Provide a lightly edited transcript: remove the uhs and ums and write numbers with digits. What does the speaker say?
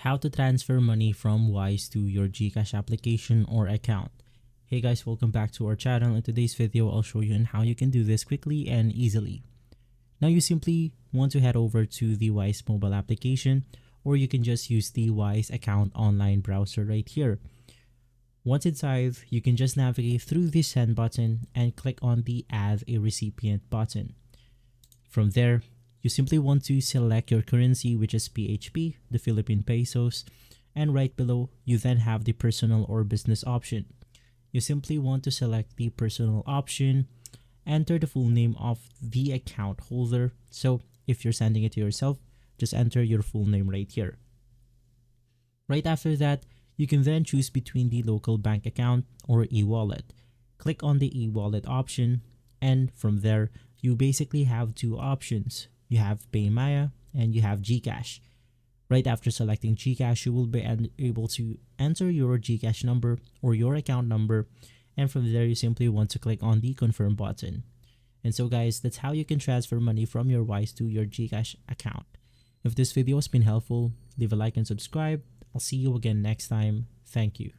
How to transfer money from Wise to your GCash application or account. Hey guys, welcome back to our channel. In today's video, I'll show you on how you can do this quickly and easily. Now you simply want to head over to the Wise mobile application, or you can just use the Wise account online browser right here. Once inside, you can just navigate through the send button and click on the add a recipient button. From there, you simply want to select your currency, which is PHP, the Philippine pesos, and right below, you then have the personal or business option. You simply want to select the personal option, enter the full name of the account holder. So if you're sending it to yourself, just enter your full name right here. Right after that, you can then choose between the local bank account or e-wallet. Click on the e-wallet option, and from there, you basically have two options. You have PayMaya and you have GCash. Right after selecting GCash, you will be able to enter your GCash number or your account number, and from there you simply want to click on the confirm button. And so guys, that's how you can transfer money from your Wise to your GCash account. If this video has been helpful, leave a like and subscribe. I'll see you again next time. Thank you.